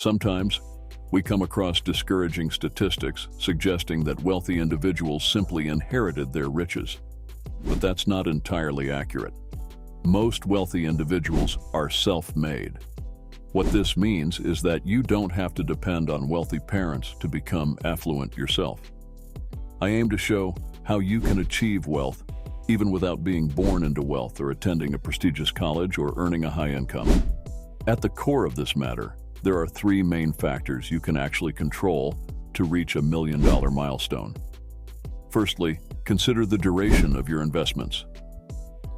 Sometimes, we come across discouraging statistics suggesting that wealthy individuals simply inherited their riches. But that's not entirely accurate. Most wealthy individuals are self-made. What this means is that you don't have to depend on wealthy parents to become affluent yourself. I aim to show how you can achieve wealth even without being born into wealth or attending a prestigious college or earning a high income. At the core of this matter, there are three main factors you can actually control to reach $1 million milestone. Firstly, consider the duration of your investments.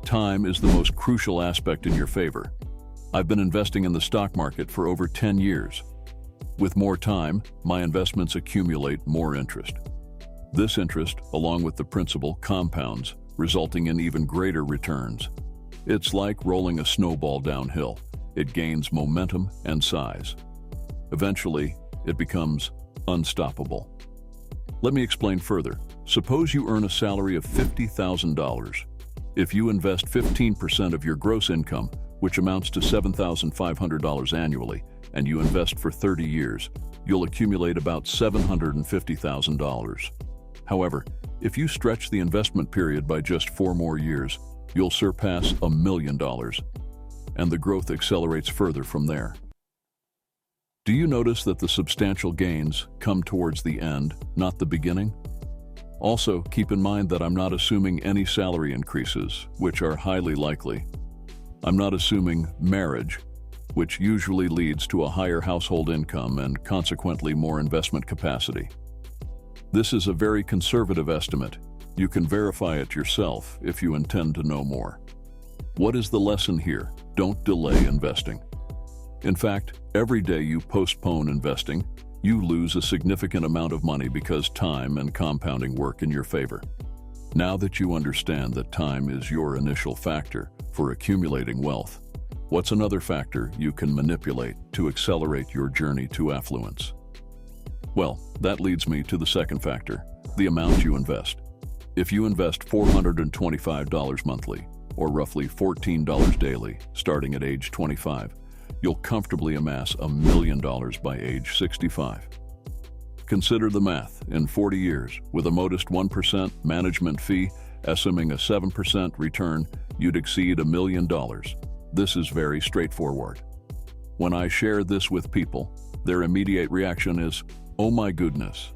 Time is the most crucial aspect in your favor. I've been investing in the stock market for over 10 years. With more time, my investments accumulate more interest. This interest, along with the principal, compounds, resulting in even greater returns. It's like rolling a snowball downhill. It gains momentum and size. Eventually, it becomes unstoppable. Let me explain further. Suppose you earn a salary of $50,000. If you invest 15% of your gross income, which amounts to $7,500 annually, and you invest for 30 years, you'll accumulate about $750,000. However, if you stretch the investment period by just 4 more years, you'll surpass $1 million, and the growth accelerates further from there. Do you notice that the substantial gains come towards the end, not the beginning? Also, keep in mind that I'm not assuming any salary increases, which are highly likely. I'm not assuming marriage, which usually leads to a higher household income and consequently more investment capacity. This is a very conservative estimate. You can verify it yourself if you intend to know more. What is the lesson here? Don't delay investing. In fact, every day you postpone investing, you lose a significant amount of money because time and compounding work in your favor. Now that you understand that time is your initial factor for accumulating wealth, what's another factor you can manipulate to accelerate your journey to affluence? Well, that leads me to the second factor, the amount you invest. If you invest $425 monthly, or roughly $14 daily, starting at age 25, you'll comfortably amass $1 million by age 65. Consider the math. In 40 years, with a modest 1% management fee, assuming a 7% return, you'd exceed $1 million. This is very straightforward. When I share this with people, their immediate reaction is, "Oh my goodness,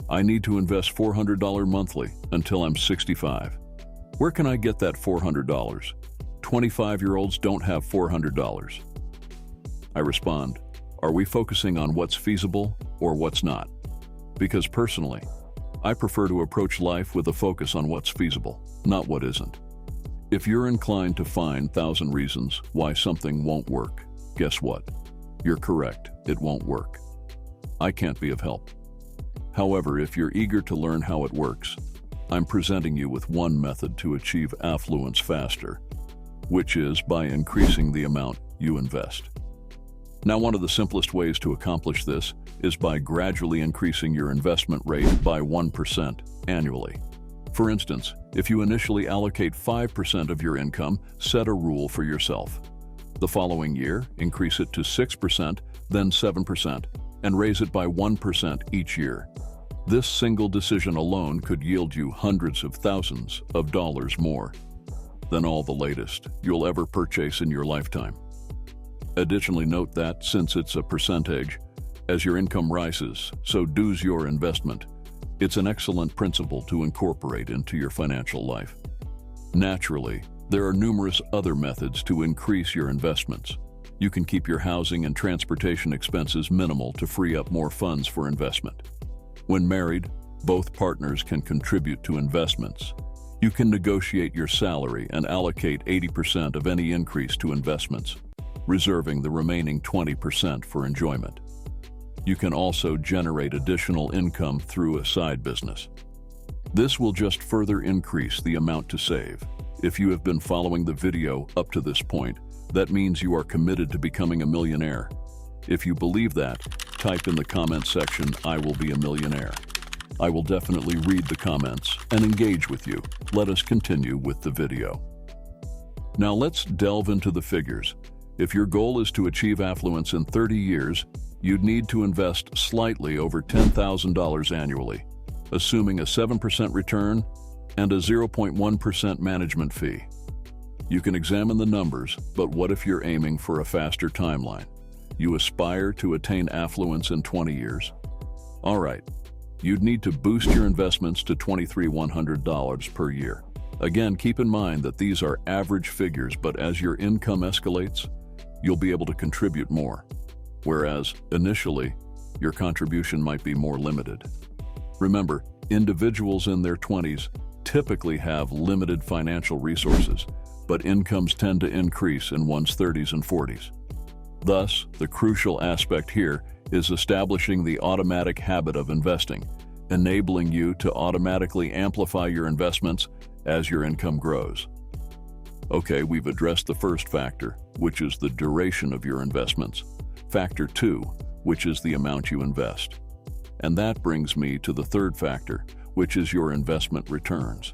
I need to invest $400 monthly until I'm 65. Where can I get that $400? 25-year-olds don't have $400. I respond, are we focusing on what's feasible or what's not? Because personally, I prefer to approach life with a focus on what's feasible, not what isn't. If you're inclined to find 1,000 reasons why something won't work, guess what? You're correct, it won't work. I can't be of help. However, if you're eager to learn how it works, I'm presenting you with one method to achieve affluence faster, which is by increasing the amount you invest. Now, one of the simplest ways to accomplish this is by gradually increasing your investment rate by 1% annually. For instance, if you initially allocate 5% of your income, set a rule for yourself. The following year, increase it to 6%, then 7%, and raise it by 1% each year. This single decision alone could yield you hundreds of thousands of dollars more than all the latest you'll ever purchase in your lifetime. Additionally, note that, since it's a percentage, as your income rises, so does your investment. It's an excellent principle to incorporate into your financial life. Naturally, there are numerous other methods to increase your investments. You can keep your housing and transportation expenses minimal to free up more funds for investment. When married, both partners can contribute to investments. You can negotiate your salary and allocate 80% of any increase to investments, reserving the remaining 20% for enjoyment. You can also generate additional income through a side business. This will just further increase the amount to save. If you have been following the video up to this point, that means you are committed to becoming a millionaire. If you believe that, type in the comment section, "I will be a millionaire." I will definitely read the comments and engage with you. Let us continue with the video. Now let's delve into the figures. If your goal is to achieve affluence in 30 years, you'd need to invest slightly over $10,000 annually, assuming a 7% return and a 0.1% management fee. You can examine the numbers, but what if you're aiming for a faster timeline? You aspire to attain affluence in 20 years? All right, you'd need to boost your investments to $2,300 per year. Again, keep in mind that these are average figures, but as your income escalates, you'll be able to contribute more, whereas initially, your contribution might be more limited. Remember, individuals in their 20s typically have limited financial resources, but incomes tend to increase in one's 30s and 40s. Thus, the crucial aspect here is establishing the automatic habit of investing, enabling you to automatically amplify your investments as your income grows. Okay, we've addressed the first factor, which is the duration of your investments. Factor 2, which is the amount you invest. And that brings me to the third factor, which is your investment returns.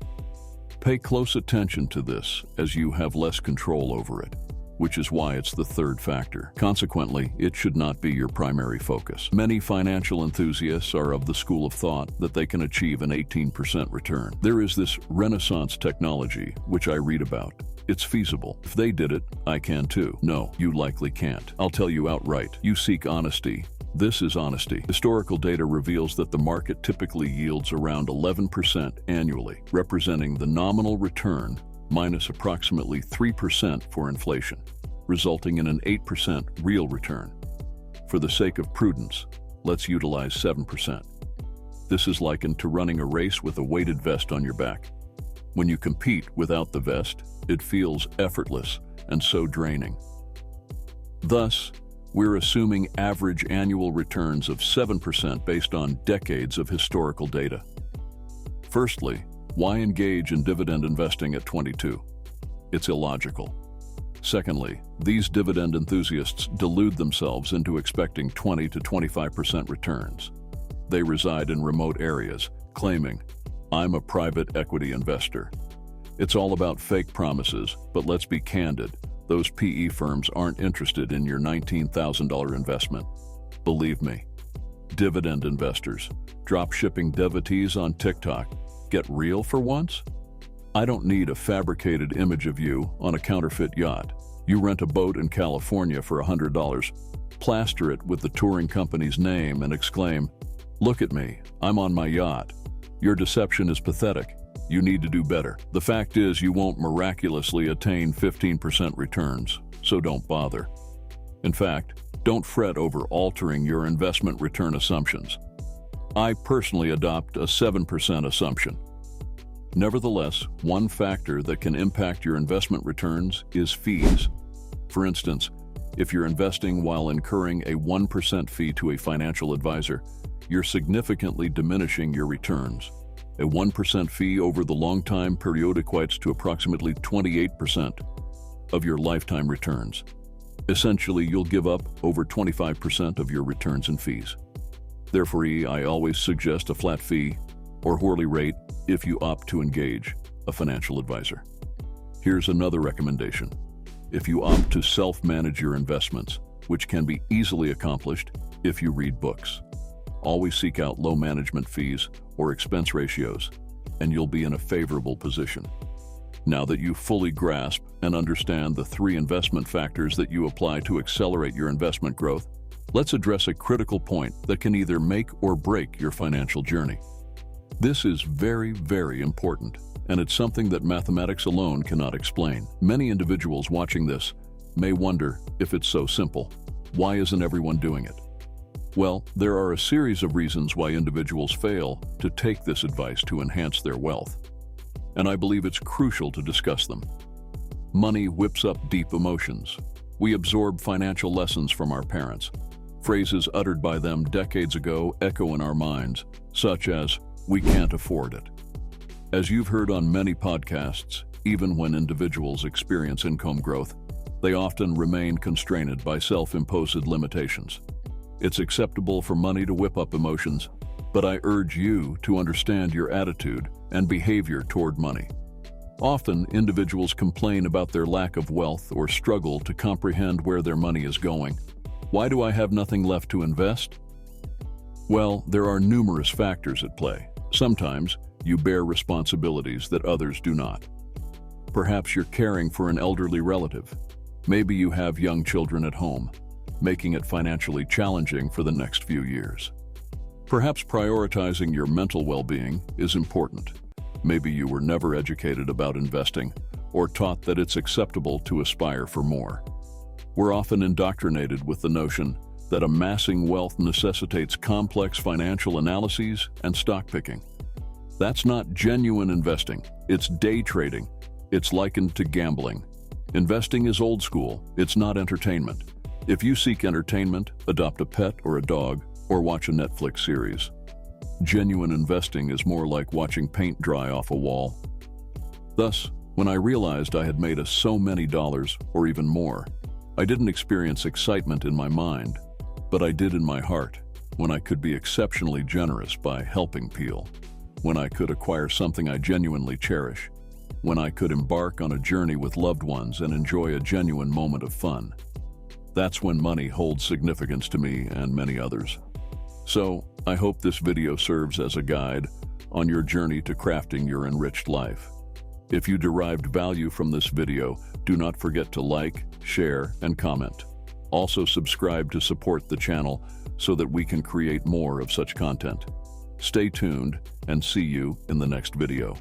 Pay close attention to this as you have less control over it, which is why it's the third factor. Consequently, it should not be your primary focus. Many financial enthusiasts are of the school of thought that they can achieve an 18% return. There is this Renaissance technology, which I read about. It's feasible. If they did it, I can too. No, you likely can't. I'll tell you outright. You seek honesty. This is honesty. Historical data reveals that the market typically yields around 11% annually, representing the nominal return minus approximately 3% for inflation, resulting in an 8% real return. For the sake of prudence, let's utilize 7%. This is likened to running a race with a weighted vest on your back. When you compete without the vest, it feels effortless and so draining. Thus, we're assuming average annual returns of 7% based on decades of historical data. Firstly, why engage in dividend investing at 22? It's illogical. Secondly, these dividend enthusiasts delude themselves into expecting 20 to 25% returns. They reside in remote areas, claiming, "I'm a private equity investor." It's all about fake promises, but let's be candid. Those PE firms aren't interested in your $19,000 investment. Believe me. Dividend investors, drop-shipping devotees on TikTok, get real for once? I don't need a fabricated image of you on a counterfeit yacht. You rent a boat in California for $100, plaster it with the touring company's name and exclaim, "Look at me, I'm on my yacht." Your deception is pathetic. You need to do better. The fact is, you won't miraculously attain 15% returns, so don't bother. In fact, don't fret over altering your investment return assumptions. I personally adopt a 7% assumption. Nevertheless, one factor that can impact your investment returns is fees. For instance, if you're investing while incurring a 1% fee to a financial advisor, you're significantly diminishing your returns. A 1% fee over the long time period equates to approximately 28% of your lifetime returns. Essentially, you'll give up over 25% of your returns and fees. Therefore, I always suggest a flat fee or hourly rate if you opt to engage a financial advisor. Here's another recommendation. If you opt to self-manage your investments, which can be easily accomplished if you read books, always seek out low management fees or expense ratios, and you'll be in a favorable position. Now that you fully grasp and understand the 3 investment factors that you apply to accelerate your investment growth, let's address a critical point that can either make or break your financial journey. This is very, very important, and it's something that mathematics alone cannot explain. Many individuals watching this may wonder if it's so simple. Why isn't everyone doing it? Well, there are a series of reasons why individuals fail to take this advice to enhance their wealth, and I believe it's crucial to discuss them. Money whips up deep emotions. We absorb financial lessons from our parents. Phrases uttered by them decades ago echo in our minds, such as, "We can't afford it." As you've heard on many podcasts, even when individuals experience income growth, they often remain constrained by self-imposed limitations. It's acceptable for money to whip up emotions, but I urge you to understand your attitude and behavior toward money. Often, individuals complain about their lack of wealth or struggle to comprehend where their money is going. Why do I have nothing left to invest? Well, there are numerous factors at play. Sometimes you bear responsibilities that others do not. Perhaps you're caring for an elderly relative. Maybe you have young children at home, making it financially challenging for the next few years. Perhaps prioritizing your mental well-being is important. Maybe you were never educated about investing or taught that it's acceptable to aspire for more. We're often indoctrinated with the notion that amassing wealth necessitates complex financial analyses and stock picking. That's not genuine investing. It's day trading. It's likened to gambling. Investing is old school. It's not entertainment. If you seek entertainment, adopt a pet or a dog, or watch a Netflix series. Genuine investing is more like watching paint dry off a wall. Thus, when I realized I had made so many dollars, or even more, I didn't experience excitement in my mind, but I did in my heart, when I could be exceptionally generous by helping people, when I could acquire something I genuinely cherish, when I could embark on a journey with loved ones and enjoy a genuine moment of fun. That's when money holds significance to me and many others. So, I hope this video serves as a guide on your journey to crafting your enriched life. If you derived value from this video, do not forget to like, share, and comment. Also subscribe to support the channel so that we can create more of such content. Stay tuned and see you in the next video.